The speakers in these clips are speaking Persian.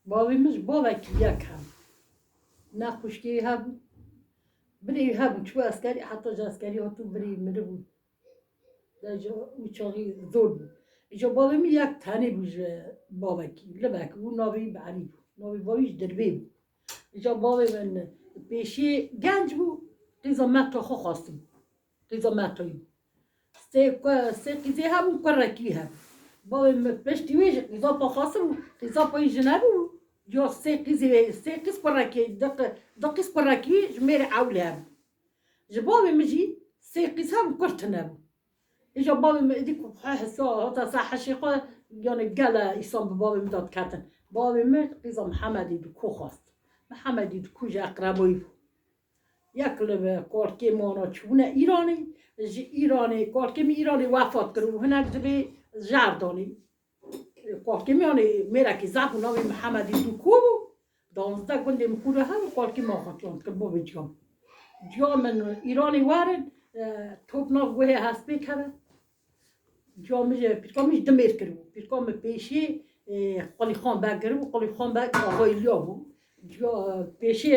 باوی مش باوکی یک هم نخوشکی هم بری هم چو اسکری حتی جا اسکری ها تو بری مره بود در جا او چاقی زور بود اینجا باوی می یک تنی بود باوکی لبک او ناوی بعلی بود ناوی باویش دربی بود اینجا باوی من پیشی گنج بود قیزا متا خو خواستم قیزا متایی بود سه قیزی هم و کرکی هم باوی پشتی ویش قیزا پا خواستم قیزا پای جنه بود یا سه قیز کرکی دقیز کرکی جمیر عولی هم جبابي مجي سيقيس هم كرتنا إجا بابي مديك حسوا هذا صح شيء يعني قال إسام بابي مداد كاتن بابي مقيزا محمدي دكو خاست محمدي دكو جا أقربوي ياكل كوركي مانا چونه إيراني إيراني كوركي إيراني وفات كرو هناك دبي جارداني كوركي يعني ميراكي زابو نامي محمدي دكو دانزده قندي مخوره هم كوركي ما خاطلان كبابي جام جا من ایرانی وارد توپناک گوه هست بکره جا میشه پیرکامش دمیر کرد پیرکام پیشی قلی خان بگیره و قلی خان بگ آقای لیا بود جا پیشی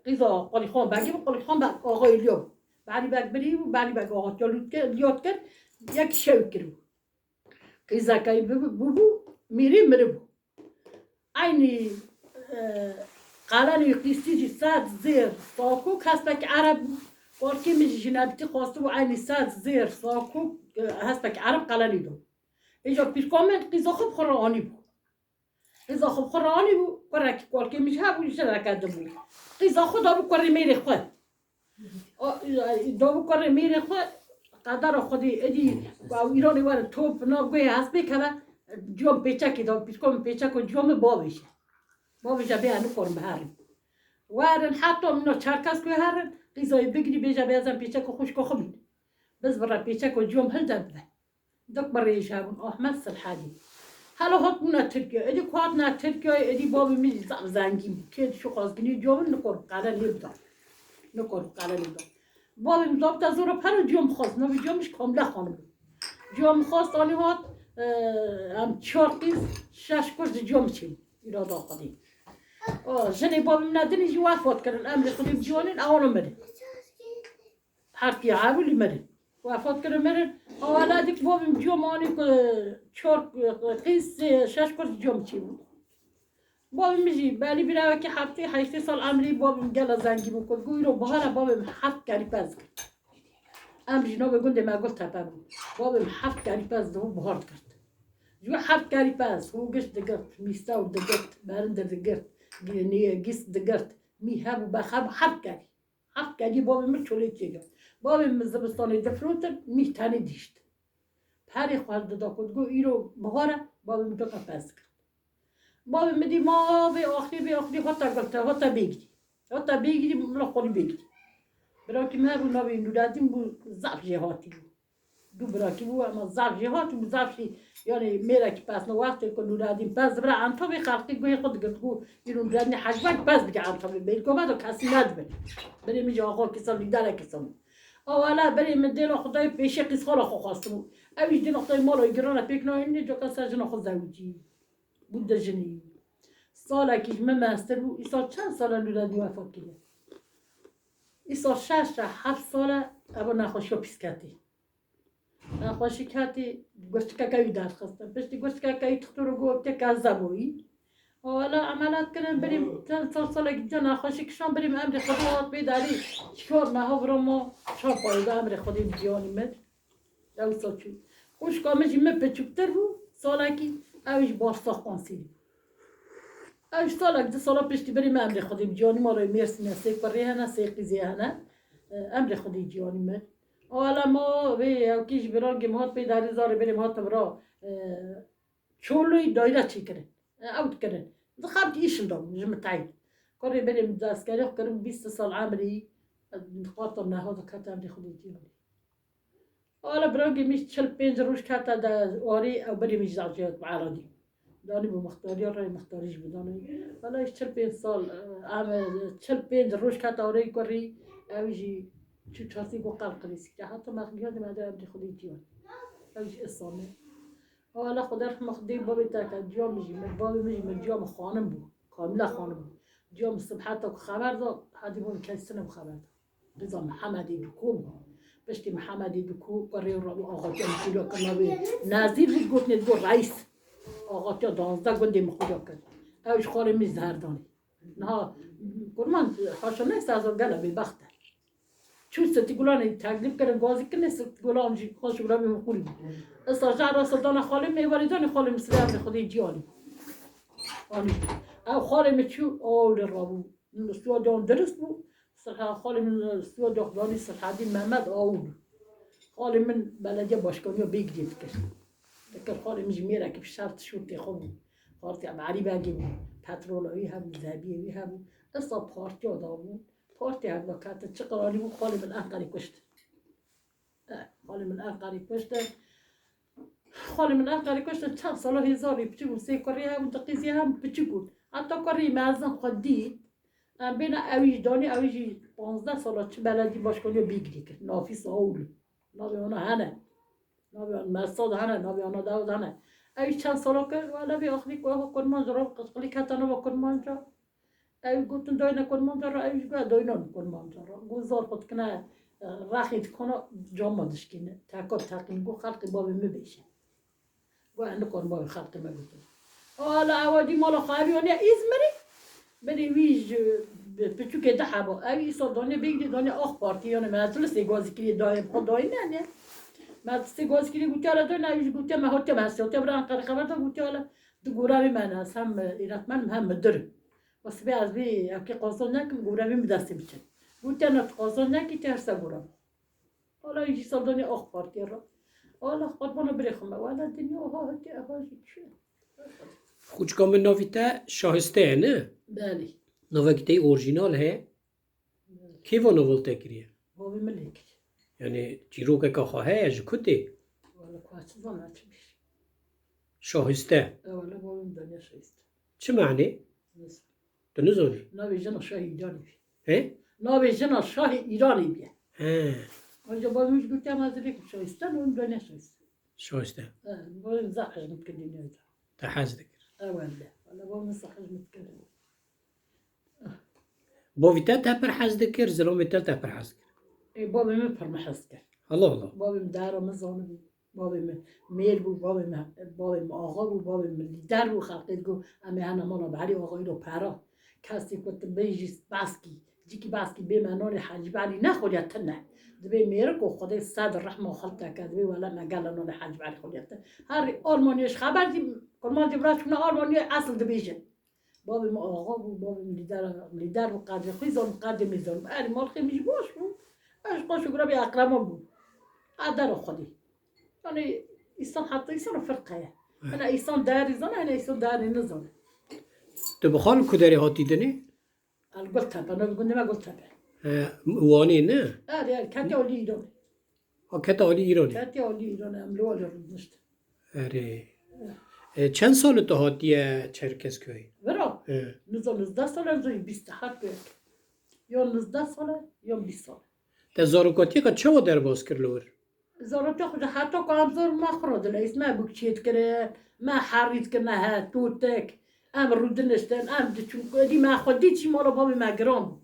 قیزا قلی خان بگیره و قلی خان بگ آقای لیا بود بعدی بگ بری و بعدی بگ آقا لیات کرد یک شو کرد قیزا که بو میری مره بود اینی قالاني قيستيجي ساد زير صاكو كاسبك عرب قولكي مش جنابتي خاصو عيني ساد زير صاكو هسبك عرب قالاني دو إجا بيركومن قيزا خب خراني بو قيزا خب خراني بو قراكي قولكي مش هابو يشترك دبو قيزا خد دابو قري ميري خد دابو قري ميري خد قدر خودي ادي باو ایرانی وارد توپ ناگوی هسبك هلا جوم پیچکی دابو بيركومن پیچکو جوم بابش بابا جابي أنا كورم بهارم وارن حتى منو چرکس کوی هرن قیزای بگیری بیجا بیازم پیچک و خوش کو خبید بس برا پیچک و جوم هل دبده دک برای شابون احمد سلحادی حالا هات منا ترکیه ادی کوات نا ترکیه ادی بابا می زنگیم که شو خازگنی جوم نکور قرار نبدا نکور قرار نبدا بابا می دابت از اورا پر جوم خواست نو جومش کاملا خانم جوم خواست آنی هات هم چهار قیز شش کش جوم چی ایرادا خودی جنی بابی من ندنی جو وفات کردن امر خودی بجوانین آوانو مرد حرفی عاولی مرد وفات کردن مرد آوالا دیک بابی جو مانی که چهار قیس شش کرد جوم چی بود بابی میجی بلی بیره که هفته 8 سال امری بابی گلا زنگی میکرد گوی رو بهار بابی هفت کاری پز کرد امری نو بگونده ما گفت تپه بود بابی هفت کاری پز دو بهار کرد جو هفت کاری پز هو گشت دگرت میستاو دگرت برندر دگرت گیس دگرت می هم بخاب حرف کردی بابی من چولی چیگه بابی من زبستانی دفروتر می تانی دیشت پری خواهد دا کد گو ایرو بغاره بابی من دوکا پس کرد بابی مدی ما به آخری هاتا بگیری ملا خوری بگیری برای که من رو نابی نورادیم بو زب جهاتی دو براکی بو اما زب جهاتی بو زبشی یعنی میره که پس نو وقتی که نورادیم پس برای انتابی خلقی گوی خود گفت گو ایرون نورادیم حجبک پس بگه انتابی بیل که تو کسی ندبه بری میجه آقا کسان لیدره کسان اولا بری من دیل خدای پیشی قیس خالا خو خواستم اویش دیل خدای مالای گرانه پیک ناینی جو کسا جنا خود زوجی بود در جنی ساله که من مستر بود ایسا چند ساله نورادی وفات کنه ایسا 6-7 ساله اما نخوشی و پیس کتی نخوشی کتی گوشت که کهی درخواستم پشتی گوشت که کهی تختو رو گفته که از زبایی حالا عملات کنم بریم چند سال گیجا نخوشی کشان بریم امر خداوات بیداری چکار مها برام ما چهار پایده امر خودی بیانی مد دو سال چود خوش کامجی مپچوکتر بود سالکی اویش بارساخ قانسیلی اویش سالک 2 سالا پشتی بریم امر خودی بیانی ما روی مرسی نسته کاری هنه سیقیزی هنه امر خودی بیانی مد حالا ما وی اوکیش بران که مهات بیداری زاره بریم هات برا چولوی دایره چی کرد اوت کرد خبت ایشل دام جمتعی کاری بریم دستگاری کردم 20 سال عمری خاطر نهاد کات امر خودی بیانی حالا برای میش 45 روز کات دا آری او بریم جزاجات معرضی دانی با مختاری رای مختاریش بدانی حالا 45 سال عمر 45 روز کات آری کاری اویجی چه چاسی گو قلق ریسی که حتی مخیات مادر امر خودی بیانی اویش اسامه حالا خدا رحم خدای بابی تا که جام میجی من بابی میجی من جام خانم بود کاملا خانم جام صبحت که خبر داد حدی بون کسی نم خبر داد رضا محمدی دکو بشتی محمدی دکو قره رو آقا جان جلو کنه نظیر بود گفت نید گفت رئیس آقا تا 12 گنده مخوجا کرد اوش خاله می زهردانی نه قرمان حاشا نیست از آن گله ببخته چون ستی گلان تکلیف کردن گازی کنه ستی گلان جی خوش گلان میخوری بود استاجر را سلطان خاله میواریدان خاله مسلم به خودی جیانی آنی او خاله میچو اول را بود سوادان درست بود خاله من سوادان سرحدی محمد اول خاله من بلدیه باشگاهی بگیرید کشت فکر خاله مش میره که شرط شد خوب خاطر علی بگی پترولایی هم ذهبی هم اصلا پارتی آدمون پارتی هم وقت چه قراری بود خاله من انقری کشت خاله من انقری کشت خاله من انقری کشت چند سال هزاری بچه بود سه کاری هم دقیقی هم بچه بود حتی کاری مازن خود دید بین اویج دانی اویج 15 سال چه بلدی باشگاهی بگیری که نافیس اول نابی اونا هنه نابی آن مرساد هنه نابی آن داود هنه اویج چند سالا کرد ولی بی آخری که آقا کرمان جرا قلی کتانه با کرمان جا اویج گفتن داینه کرمان جا اویج گفت داینه کرمان جا گذار خود کنه رخیت کنه جامع دشکنه تاکات تاکین گو خلق بابی میبیشه گو انده کرمان خلق میبیشه حالا اوادی مالا خواهی ونیا ایزمری بری ویج بچو که ده حبا اوی صدانه بگیری دانه آخ پارتیانه مجلس گازی کلی دایم خود داینه نه مجلس گازی کلی گوتی حالا داینه اویج گوتی ما هاتی مسیح هاتی برای انقره خبر دا گوتی حالا دو گوراوی من هست هم ایرتمن هم مدر واسه بی از بی اکی قاصل نکم گوراوی مدستی بچه گوتی نه قاصل نکی ترسه گوراو حالا ایجی صدانه آخ پارتی را حالا خود بانو بریخم والا دنیا ها هاتی احاجی چه خوچکام ناویتا شاهسته نه؟ بله ناویتا اورجینال ہے؟ کی و نوولتا کریه؟ بابی ملک یعنی جیروک که خواهه از کتی؟ والا کوچه زنه چه میشه شاهسته والا بابی دنیا شایسته چه معنی؟ نیست. تو نزانی؟ ناوی جنا شاه ایرانی بی ها؟ ناوی جنا شاه ایرانی بی ها آنجا با میش گوتم از ریک شایسته نون دنیا شایسته شاهسته با این زخش متکدی نیاید تا حز دکر اوله والا با من زخش متکدی باویتا تا پر حز دکر زلومیتا تا پر حز دکر ای بابی من پرمحس کرد الله الله بابی من دارا مزانه بی بابی من میل بود بابی من آقا بود بابی من لیدر بود خلقید گو امی هنه مانا بری آقایی رو پرا کسی کت بیجیست باسکی جیکی باسکی به منان حجبالی نخوریت نه دبی میره کو خدای صد رحمه خلقه کرد دبی ولا مگل نان حجبالی خوریت هر آلمانیش خبر دی کلمان دی براش کنه آلمانی اصل دبیجه بابی ما آقا بود بابی من لیدر بود قدر خیزم قدر میزم اری مال خیمیش باش بود اش قاشو گرا بی اقرامم بود قدر خودی یعنی ایسان حتی ایسان فرقه انا ایسان داری زنه انا ایسان داری نزنه تو بخال کدری هاتی دنی؟ القلت هبه انا بقول ما قلت هبه وانی نه؟ آره کتی اولی ایران ها کتا حالی ایرانی؟ کتی اولی ایران املو ولی رود نشت اره چند سال تو هاتیه چرکسکوی؟ برا نزل 19 ساله نزل 27 بیک یا 19 ساله یا 20 ساله تا زاروکاتی که چه و در باز کرلور؟ زارتا خود حتی که ابزار ما خورده لیست ما بکشید کرده ما حرید کنه ها توتک ام رودنشتن ام چون دی ما خودی چی مالا بابی ما گرام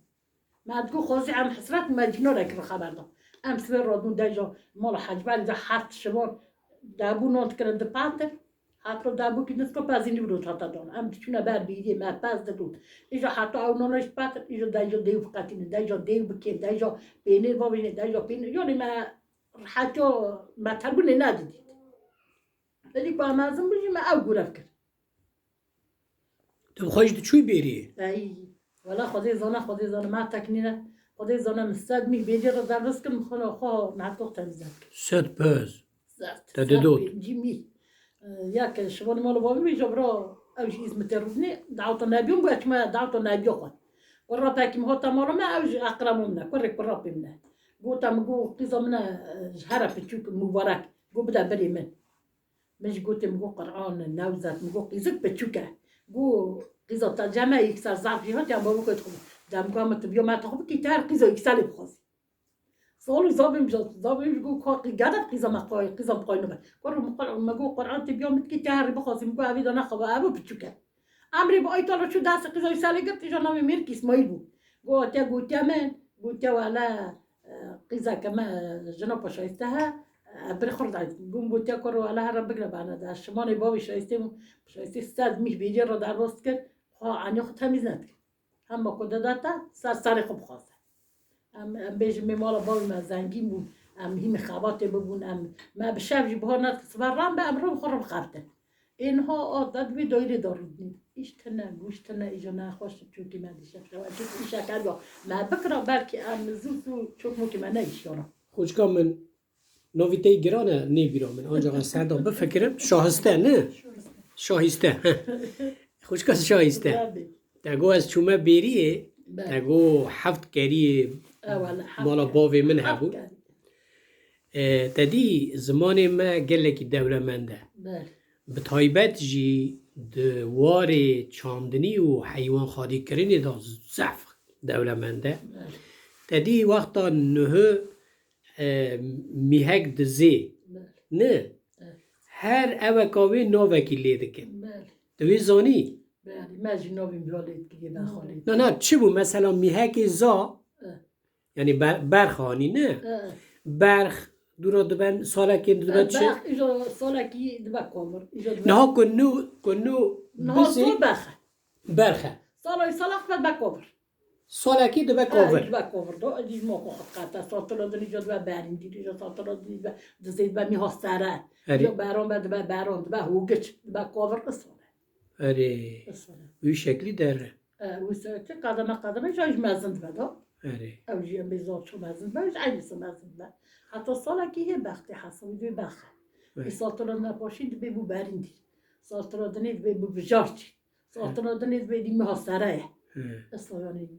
ما تقول خوزي عم حسرات مجنون لك الخبر ده ام سبر رادون دجا مال حجبان ده حفت شبان دابو نوت كرن ده باتر حتی دابو که نسکو پازینی بود حتی دان ام چونه بر بیدی ما پاز دادود ایجا حتی او نونش پاتر ایجا دجا دیو فقطینه دجا دیو بکیم دجا بینیر بابینه دجا بینیر یعنی ما حتی ما تربونه ندیدید ولی با مازم بودی ما او گرفت کرد تو بخواهیش تو چوی بیریه؟ ای ولا خدای زانه ما تکنینه خدای زانه مستد می بیجه رو در رسکم خلا خواه نعطوق تنزد ست پز زرد تا دود جیمی یک شبان مالو بابی می جبرا اوش اسم ترودني دعوت النبيون بقت ما دعوت النبي قد ورا باكي مهوتا مالو ما اوش اقرب منا كورك براب منا قلت ام قو قيزه منا جهره بتشوك مبارك قو بدا بري من مش قلت مقو قرآن نوزت مقو قيزك بتشوكه قو قيزه تجمع يكسر زعفي هات يا بابا كنت دام قامت بيوم ما تخبط كتار قيزه يكسر بخوز صالو زابم جو كاقي قدر قيزه مقاي قيزه مقاي نبا قرر مقال ما جو قرآن تبيوم كتار بخوز مقو أبي دنا خبا أبو بتشوكه امری با ایتالا چو دست قضای سالی گرفت ایجا نامی میرکی اسماعیل بود گوتیا من گوتیا والا قضا کما جنا پشایسته ها بری خورد گم گوتیا کرو والا هر بگره بانه در شمانه بابی شایسته صد میش بیجی را در راست کرد خواه عنی خود تمیز ندکرد هم با کده داتا سر خوب خواسته بیش میمالا بابی ما زنگین بود هیم خواباته ببون ما به شب جبه ند سوارم به امروز خورم خورده اینها عادت به دایره دارید ایشتنه گوشتنه ایجا نخواست چون که من دیشب شد چون شکر یا ما بکرم بلکه زوزو چون که من نیشیارم خوشگاه من نویته گرانه نمیرم من آنجا سردا بفکرم شاهسته نه شاهسته خوشگاه شاهسته تگو از چومه بیریه تگو هفت کریه مالا باوی من هبود تدی زمان ما گله که دولمنده به تایبت جی دوار چاندنی و حیوان خادی کرنی دا زف دولمنده تدی وقتا نه میهک دزی نه هر اوکاوی نوکی لیده کن دوی زانی مجی نوی بیالید که بخالید نه چه بود مثلا میهک زا یعنی برخانی نه برخ دورا دبن سالکی دبن چه؟ ایجا سالکی دبن کامر نه کنو نه سال برخه سالک دبن کامر سالکی دبن کامر دبن کامر دو ادیج ما خود قطع سالتلا دنی جا دبن برین دیدی جا سالتلا دنی دزید دبن میهاستره جا بران دبن هوگچ دبن کامر قصانه اره وی شکلی داره وی شکلی قدمه جایش مزند بدا اره اوجی هم بیزاد شو مزند بدا عیلیس مزند بدا حتی سالکی یه بختی حسابی دوی بخه ای سالتلا نپاشید بی بو برین دید سالتلا دنید بی بو بجارچی سالتلا دنید بی دی محاصره اصلا یعنی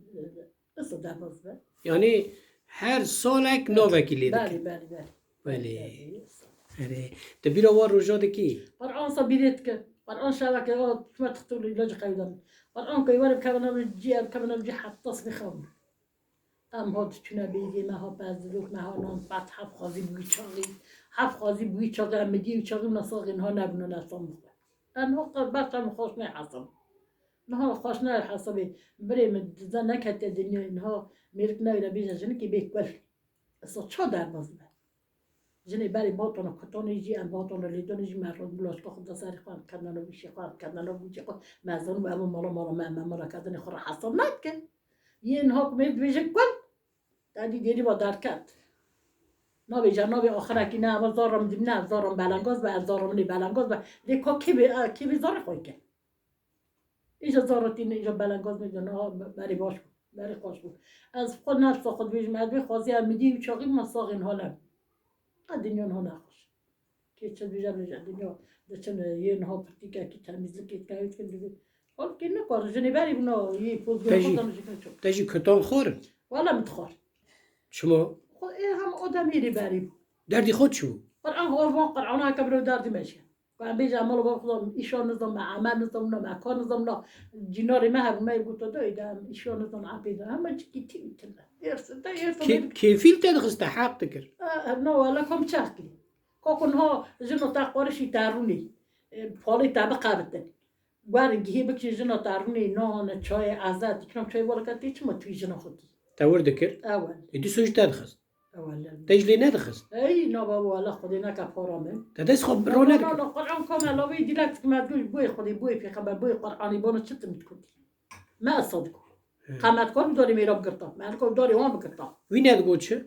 اصلا درباز بد یعنی هر سالک نوکی لیده بله اره تبیرا وار رجاده کی؟ بر آن سبیرت که بر آن شبکه شما تختول ایلاج قیدم بر آن که یوارب کمنال جی حتی بخوام ام هات چونه بیگی ما ها پذیروک ما ها نان بعد حب خازی بوی چاقی هم میگی چاقی نساق اینها نبینو نسام بخواه انها قربت هم خوش نه حساب نه خوش نه حسابی بریم زن نکته دنیا اینها میرک نویره بیجه جنه که بیکبر اصلا چا در باز بد جنه بری باتون کتانی جی ام باتون لیدونی جی مرد بلاش که خود سری خواهد کردن و بیشی خواهد کردن و بیشی خواهد مزون و اما مالا کردن خورا حساب نکن یه اینها کمید بیجه کن دادی دیری با درکت نابی جنابی آخره که نه زارم دیم نه زارم بلنگاز و زارم نی بلنگاز و دیکا کی بی زار خوی که ایجا زارتین ایجا بلنگاز میدون بری باش بود بری خوش بود از خود نفس خود بیجم از بی خوازی هم میدی و چاقی مساق اینها نبود دنیا ها نخوش که چه بیجا دنیا دچن یه اینها پرتیکه که تمیزلی که کهید کن دیگه حال که نکار جنی بری بنا یه پوزگاه خودم جکن چون تجی کتان خور والا متخار شما خود این هم آدمی ری بری دردی خود شو قرآن هو واقع قرآن ها کبرو دردی میشه و بیج عمل با خودم ایشان نظام عمل نظام نه مکان نظام نه جناری ما هم میگوت دایدم ایشان نظام عبیده همه چی کی میتونه کیفیل تدخست حق تکر نه ولی کم چاکی کاکنها جنو تقارشی ترونی پالی تابه قابته بارنگی بکش جنو ترونی نان چای عزت کنم چای ولکتی چه ما توی جنو خودی تور دکر اول ایدی سوش تدخست اول تجلی ندخست ای نه بابا ولی خودی نکپارامه تدست خب رو نه ندکر نه قرآن کاملاوی دیلکت که مدگوش بوی خودی بوی پیغمبر بوی قرآنی بانو چطور میتکنی ما صادقو قامت کن داری میراب گرتا من کن داری وام بگرتا وی ندگو چه؟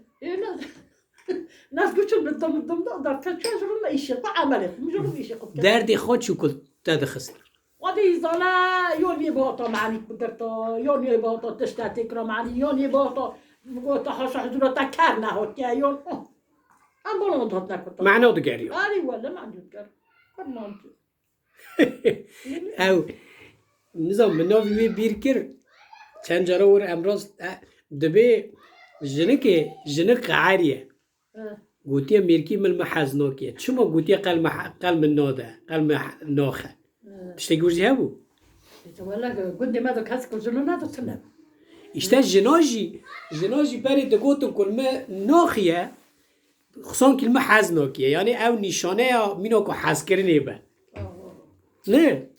ناس گوشل بدم دار کچاش رو نایشه با عمله میجرم میشه خود دردی خود شو کل تدخست قدی زالا یونی باتا معنی بگرتا یونی باتا تشتاتی کرا معنی یونی باتا گوتا حاش حضورتا کر نهاد که یون ام بولم داد نکتا معنا دگریو آری ولی منجود کر کن منجود او نظام من نوی وی بیر کر چند جارا ور امروز دبی جنه قعریه گوتیه میرکی مل محزنو کیه چما گوتیه قلم ناده قلم ناخه تشتی گوزی هبو ولی گنده ما دو کسی که جنو نداشتنم işte jinaji beri digotin kulme naxiye xsan kilme hez nakiye yani ev nişane ya mino ku hez kirinê be نه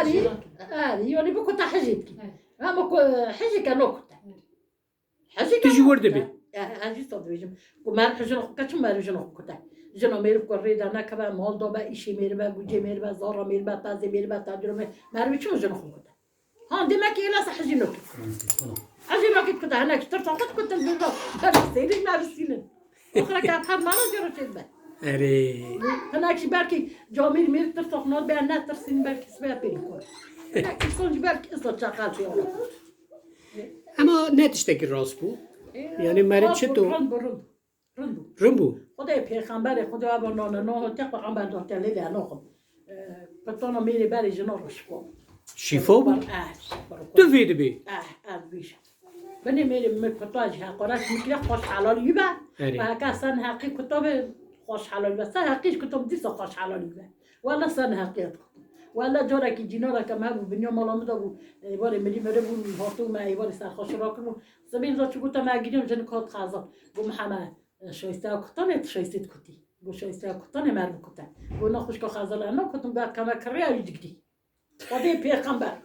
آری یعنی بکن تا حجیت کی اما کو حجی کنو کتا حجی تجي ورده بي حجی صد بیشم کو مر حجی نخ کچم مر حجی نخ کتا جنا میر کو ریدا نکبا مال دو با ایشی میر با گوجه میر با زارا میر با تازه میر با تاجر مر بیچم جنا خو کتا ها دمك إلا صح حجی نکت حجی نکت کتا هناك ترت خود کتا بالله برسیلی نرسیلن آخر که هر مالا جرو چند بر اره هناك شي بركي جامير مير ترتاح نار بها نات ترسين بركي سبها بينكم هناك يصونج بركي اصلا شغال في الله اما نه تشتكي راست بو يعني مرد چطور رندو رنبو خدای پیغمبر خدا با نان نه تا پیغمبر داد لیلی انا پتانا میری بری جنا رو شفا شفا بو تفيد بي بیش بنی میری پتاج حقارت میکره خوش حلالی با آره. و هکا سن حقی کتاب خوش حلالی با سن حقیش کتاب دیسا خوش حلالی با ولی سن حقیقت کتاب ولی جورا که جینا را که ما بو بنیا مالا مدا بو ایوار ملی مره بو هاتو ما ایوار سرخوش را کنو زمین را چو گوتا ما گیریم جن کات خازان بو محمد شایسته کتانه شایسته کتی بو شایسته کتانه مرد کتان بو نخوش که خازال انا کتون بعد کما کری آیی دیگری خدای پیغمبر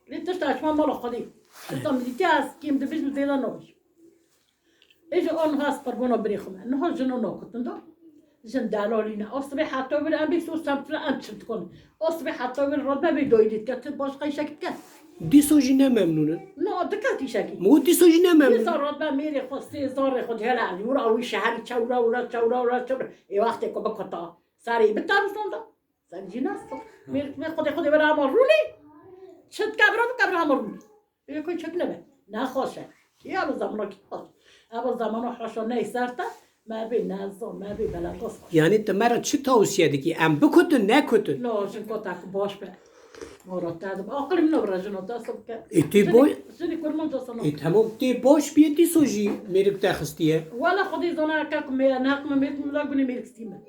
لیتش تاشما مالا خدای تام دیتی از کیم دبیش زیدا نوش ایش آن هست قربانا بریخم نه جنو نکتن دا جن دلالینا اصبح حتی ور ام بیسو سمت ام چت کن اصبح حتی ور رد ببیدویدید که باش قیشکت که دي سوجي نه ممنونن نه دکتی شکی مو دي سوجي نه یه ممنون زارات با میری خواستی زار خود هلا یورا اوی شهری چورا ای وقتی که بکتا سری بترسون دا سری جناست می خودی برای امرونی چت کبرا امرونی یه کوی چک نبه نه خوشه یا به زمان کی خوش اول زمان حاشا نه سرتا ما بی نزدم ما بی بلنداز يعني انت مرة چه توصية دكي ام بكتن نكتن نه جن کتاک باش به مرات دادم عقلم نبره جنو دستم که ایتی بای زنی کرمان دستم اي تمام تي باش بيه دي سوجي ميرك تاخستيه ولا خدي زنا كاك مي ناق ما ميت ملا بني ميلك ستيما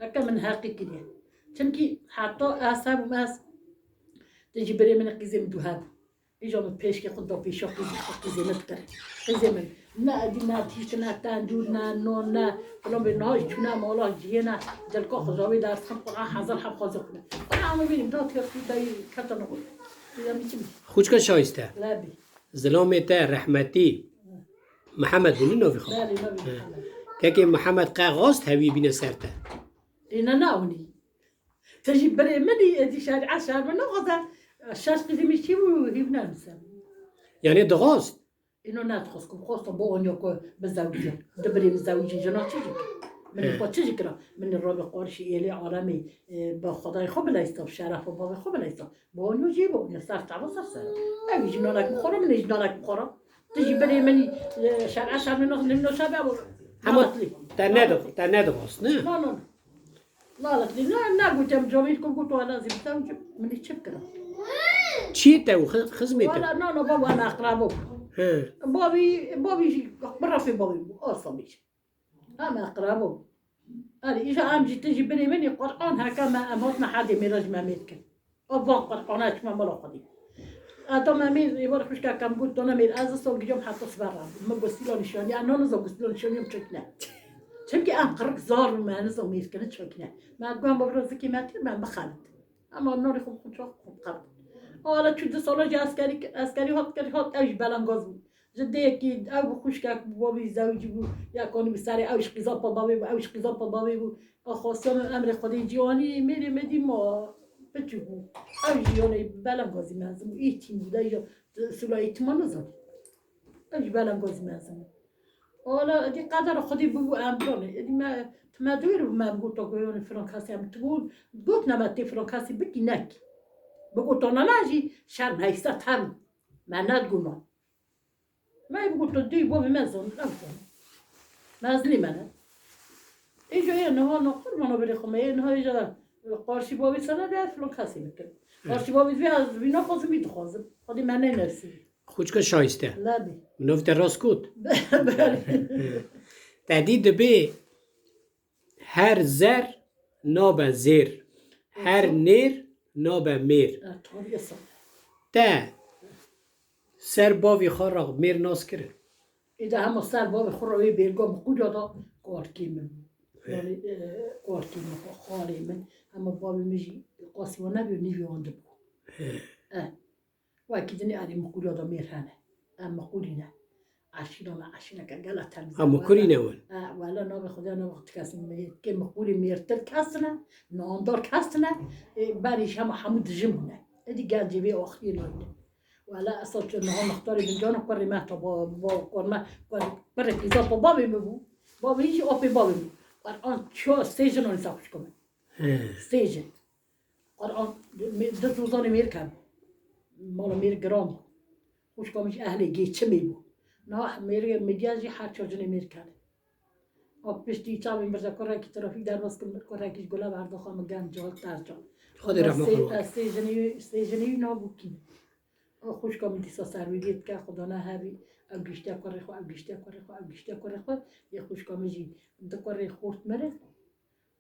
هكا من هاقي كده تمكي حتى أساب ماس تجي بري من قزم دوهاب يجوا من بيش كي خد بيش قزم تكر قزم نا دي نا تيش نا تانجور نا نو نا فلان بناش تنا مالا جينا جلكا خزاوي دارس خم قرآن حزر حب خازق أنا عم ببين دات كرتي داي كرتا نقول إذا ميتم خوشكا شايسته لا بي زلامته رحمتي محمد بني نوفي خو لا لي ما بي كاكي محمد قاغاست هبي بينا سرته إنا ناوني تجي بري مني دي شارع عشان من غدا الشاش قديم يشتي ويبنا نسام يعني دغاست إنه ناتخصكم خاصة بونيوكو بالزوجية دبري بالزوجية جنا تجيك من القوة تجيك من الرابع قارشي إلي عالمي بخداي خب لا يستوب شرف وبابا خب لا يستوب بونيو جيبو يصير تعب صار أبي جنا لك مخرم من جنا لك مخرم تجي بري مني شارع عشان من شابع اما تندغاست نه لا لا لا قلت يا مجاميلكم قلت أنا لازم زوج من الشبكة چی تو خزمته ولا لا بابا أنا أقربه ها بابي برا في بابي أصلا أنا أقربه أنا إذا أم جيت تجي بني مني قرآن هكا ما أموتنا حد ميراج ما ميتك أبغى قرآنات ما ملا قدي أدم أمير يبارك فيك كم قلت أنا مير أزا صار اليوم حتى صبرا ما قصيلا نشاني أنا نزا قصيلا نشاني يوم شكنا چونکه ام قرق زار من زمیر کنه چونکه من گم بابرز کی ماتر من بخالد اما نوری خوب خوب قرد حالا چود سالا جا اسکری هات اوش بلنگاز بود جده یکی او خوش که بابی زوجی بود یا کنی بسری اوش قضا پا بابی بود اوش قضا پا بابی بود خواستم امر خودی جوانی میری مدی ما بچو بود اوش جوانی بلنگازی مزم ایتی بود یا سلای تمان نزد اوش بلنگازی مزم حالا دی قدر خودی بگو امرانه دی ما تمدوی رو من بگو تا گویان فرانکاسی هم تقول گوت نمتی فرانکاسی بگی نک بگو تا ننجی شرم هیستت هم من ندگونا ما بگو تا دی بابی مزن نفسن مزنی منه اینجا یه نها نخور منو بری خمه یه نها اینجا قارشی بابی سنه ده فرانکاسی میکن قارشی بابی دوی از بینا خوازم میتو خوازم خودی من نرسی خوشكا شايسته لابی منوفت الراسكوت بله تعديد بي هر زر نابا زير هر نير نابا مير طوری صد تا سر باوی خارق مير ناس كره إذا هم صار باب خروي بيلقوا بقول هذا قارتي من يعني قارتي من خالي من اما بابي مجي قاسي ونبي ونبي وندبو واكيد اني ادي مقولة ضمير هنا مقولنا عشينا ما عشينا كجلا تمزح مكوري نون ولا نبي خدنا نبي تكاسن كم مقولي ميرتل كاسنا ناندار كاسنا باريش هم حمود جمنا ادي قاعد جيبي اخير لنا ولا أصلا إنه نختار بنجانا قرر ما تبا قرر قرر إذا بابي مبو بابي يجي أوبي بابي مبو قرآن شو ستيجن ولا سافش كمان ستيجن قرآن ده روزان أمريكا مال أمريكا جرام وش كمش أهلي جي تشميبو نا أمريكا مجازي حد شجن أمريكا أب بشتي تابين برزا قرر كي ترافيك در بس قرر كيش قلا بعد خام جان جال ترجع خدي رحمة الله ستيجني نابو كيم خوش کامی دیسا سرویت که خدا نه هبی او گشته کاری خو او گشته کاری خو یه خوش کامی جی دکاری خورد مره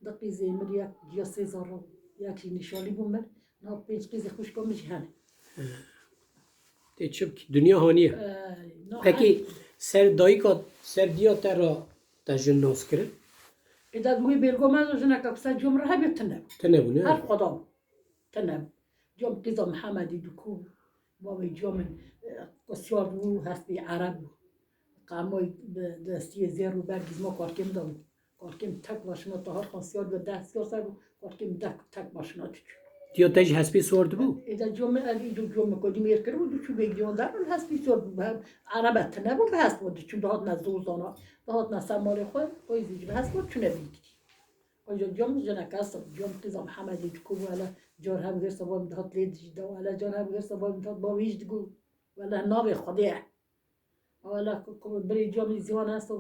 دقیقه مر یک جیا 3000 یکی نشالی بوم مر نه 5 قیز خوش کامی جی هنه تی چوب دنیا هانیه پکی سر دایکا سر دیا ترا تجن ناس کرد اذا دوی بلگو ما زنه که بسا جمره هبی تنبونه هر خدا تنب جم قیزا محمدی دکو بابا جامن قصير بو هستي عرب قاموا دستي زيرو برجز ما كاركم دام كاركم تك ماشنا طهر قصير بده سياسة كاركم تك ماشنا تج دیا تج هسپی سورد بو إذا جامن أدي دو جامن كودي مير كرو دو شو بيجيون دار هستي صور بو عرب تنبو بهست بود چون دهات نزدور دانا دهات نسمال خود ويزيج بهست بود چون نبيجي اونجا جام جنکاست جام قیزا محمدی تو ولا جار هم غير سبب دهات لید جدا ولا جار هم غير سبب دهات باویش دگو ولا نابي خديع ولا كم بري جام زيوان هست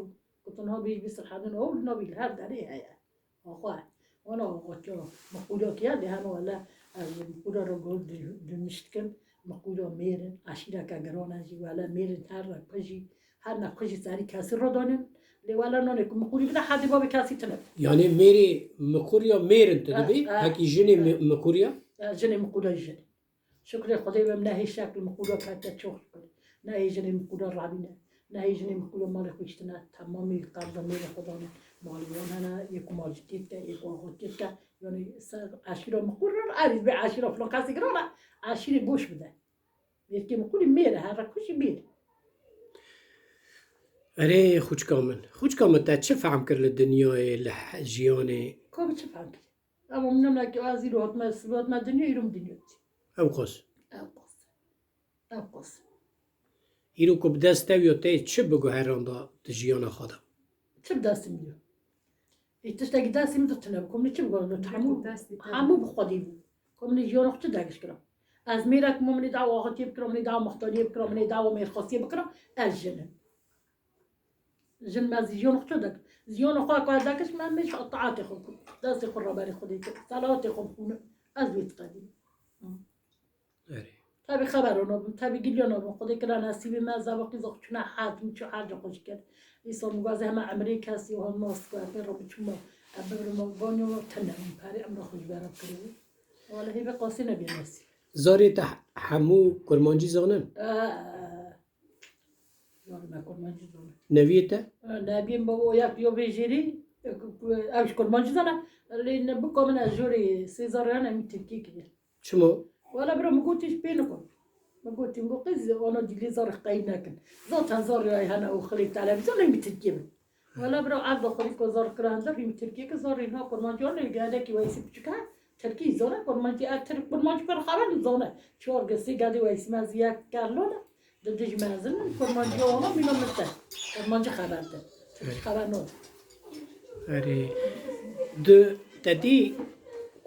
كتنها بيج بيصير حدا أول نابي الهر داري هي أخوه وانا قلت مقولة كيا ده هم ولا مقولة رجول دمشتكن مقولة ميرن عشيرة كجرانا جي ولا ميرن هر نقشي هر نقشي ساري كسر ردانن ولا نونك مقولي بنا حد باب كاسي تنب يعني ميري مكوريا ميرن تدبي هكي جني مكوريا جني مقولة جني شكرا خدي بمناهي شكل مقولة كاتة شوخ ناهي جني مقولة رابينا ناهي جني مقولة مالك ويشتنا تمامي قرض ميرا خدانا ماليون أنا يكون مالجتيك يكون غوتيك يعني عشرة مقولة عارف بعشرة فلان كاسي قرانا عشرة بوش بده يكي مقولي ميرا هذا كوشي ميرا أري خوش كامن تا چه فهم کرد لدنیا لجیانه كم چه فهم کرد اما منم نکه ازی رو حتما دنیا ایرم دنیاتی او قص ایرو کب دست تاویو تی چه بگو هرانده تجیانه خدا چه بدستی میدو ایتش تاگی دستی میدو تنم کمنی چه بگو همو بخودی بود کمنی جیانه خود چه دگش کرم از میرک ممنی دعوا آخاتی بکرم منی دعوا مختاری بکرم منی دعوا میرخاصی بکرم از جنم جن ما زيون خدك زيون أخوك وهذاكش ما مش قطعاتي خو داسي خو رباري خديك صلاتي خو أزبيت قديم تبي خبرنا تبي قلنا خديك أنا نسيب ما زبقي زوجنا حد مش حاجة خوش كده يصير مجازها مع أمريكا سيوها ماسك وفي ربي شو ما أبغى ما بانيو تنام باري أمر خوش بارك كده ولا هي بقاسينا بيناسي زاري حمو كرمانجي زانن ما كرمانجي زانن نویته؟ نبیم با یک یا بجری اوش کرمانجی زنه لین بکامن از جوری 3000 نمی ترکی کردن شما؟ ولا برا مگوتیش بینکن مگوتی مگوتیز آنا دیلی زار قید نکن زات هزار یای هنه او خلیق تلویزیون نمی ترکی بین ولا برا عبد خلیق زار کران زار نمی ترکی که زار اینها کرمانجی ها نگه کی وایسی بچکه ترکی زانه کرمانجی اتر کرمانجی پر خبر زانه چهار گسی گدی وایسی مز یک کارلونه دادش مازن کرمانجی آنا مینا مست کرمانجی خبر ده خبر نود آره تدی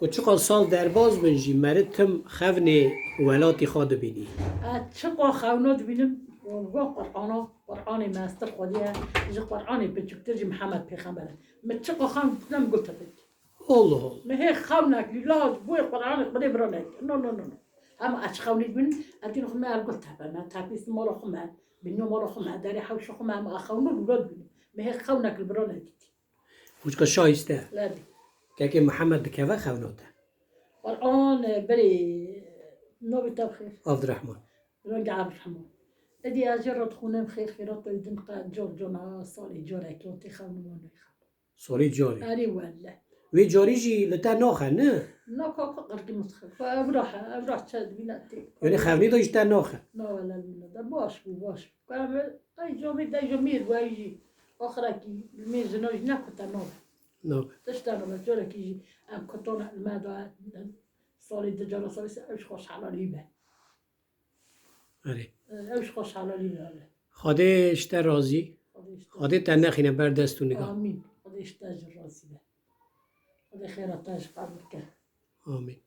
کچقا سال درباز بنجی مرتم خونه ولاتی خود بینی چقا خونات بینم و قرآن ماستر خودیه جی قرآن بچکتر جی محمد پیغمبره من چقا خون نم قلت بید الله ما هي خونك لا بوي قرآن خدي برانك نو اما اش خونيت بين ادي نخ ما قلت ما تابيس مال خما بنيو مال خما داري حوش خما ما خونو الولاد بين ما هي خونك البرانك وچکا شایسته لا دي که محمد که خوناته قرآن بري نوبي تبخير عبد الرحمن رجع عبد الرحمن ادي اجرت خونم خيرات يدن قاد جورجنا صالي جورك لو تخونو سالی جاری اري ولا وی جاری جی لتا ناخه نه نه کاکا قرقی متخب ابراح چه بینتی یعنی خونی داشته ناخه نه ولی نه باش کنم ای جامیر و ایجی آخره کی میز نوش نکته نه تشتغل بجورة كيجي أم كتون المادة صاري دجالة صاري أوش خوش على ليبه آره أوش خوش على ليبه خاده اشته راضی خاده تنخینه بر دستو نگاه آمين هذا يشتاج الراسي ده هذا خير تاج قبل كه آمین